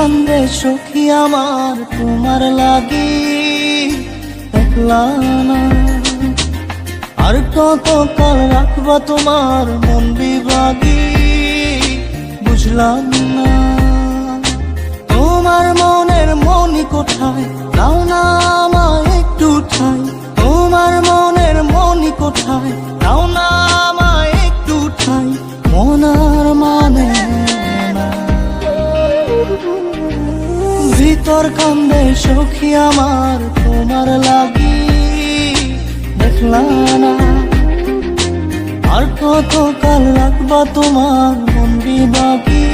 কান্দে সখী আমার তোমার লাগি, দেখলা না আর কত কাল রাখবা তোমার মন বিভাগী, বুঝলাম না তোমার মনের মনি কোথায়, দাও না আমায় একটু ঠাই। তোমার মনের মনি কোথায়, দাও না আমায় একটু ঠাই। মনার মানে না, ভিতর কান্দে সখী আমার তোমার লাগি, দেখলা না আর কত কাল রাখবা তোমার মন বিভাগী,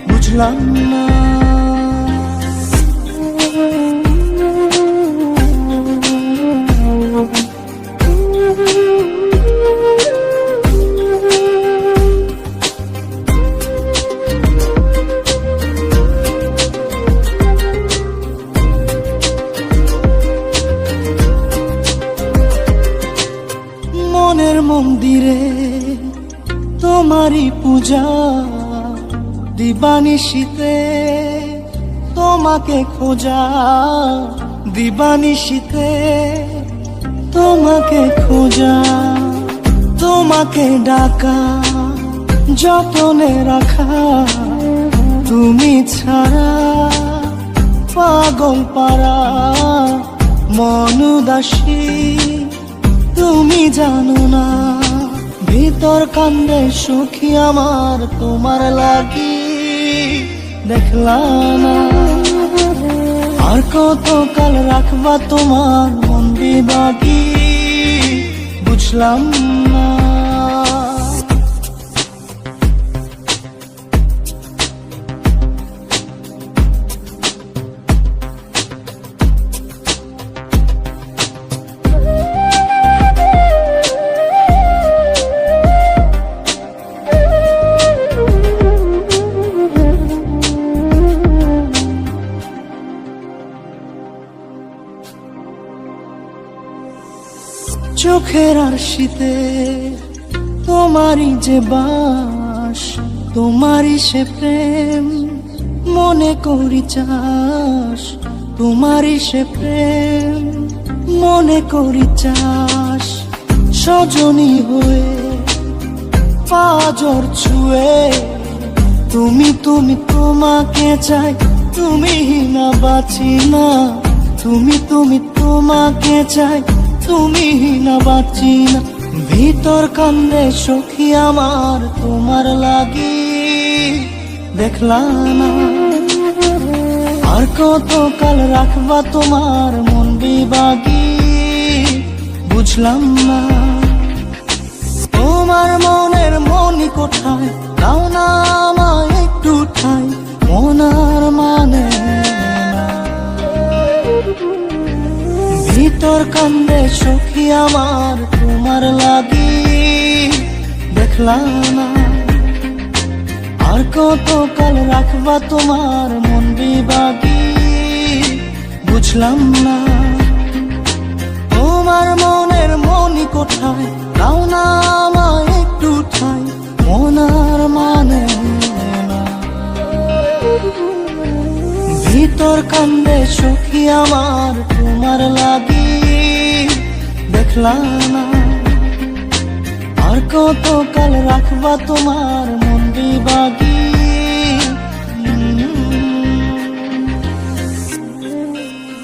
বুঝলাম না। মনের মন্দিরে তোমারই পূজা, দিবানিশীতে তোমাকে খোঁজা, দিবানিশীতে তোমাকে খোঁজা, তোমাকে ডাকা, যতনে রাখা, তুমি ছাড়া পাগল পারা মন উদাসী, তুমি জানো না ভিতর কান্দে সখী আমার তোমার লাগি, দেখলা না আর কত কাল রাখবা তোমার মন বিভাগী, বুঝলাম না। চোখের আরশিতে তোমারই যে বাস, তোমারই সে প্রেম মনে করি চাস, তোমারই সে প্রেম মনে করি চাস। সজনী হয়ে পাজর ছুঁয়ে তুমি তুমি তোমাকে চাই, তুমি না বাঁচি না, তুমি তুমি তোমাকে চাই, তুমি না বাঁচি না। ভিতর কান্দে সখী আমার তোমার লাগি, দেখলা না আর কত কাল রাখবা তোমার মন বিভাগী, বুঝলাম না তোমার মনের মনি কোথায়, দাও না আমায় একটু ঠাই। মনার মানে না, ভিতর কান্দে সখী আমার তোমার লাগি, দেখলা না আর কত কাল রাখবা তোমার মন বিভাগী, বুঝলাম না তোমার মনের মনি কোথায়, দাও না আমায় একটু ঠাই। মনার মানে না, ভিতর কান্দে সখী আমার তোমার লাগি, দেখলা না আর কত কাল রাখবা তোমার মন বিভাগী,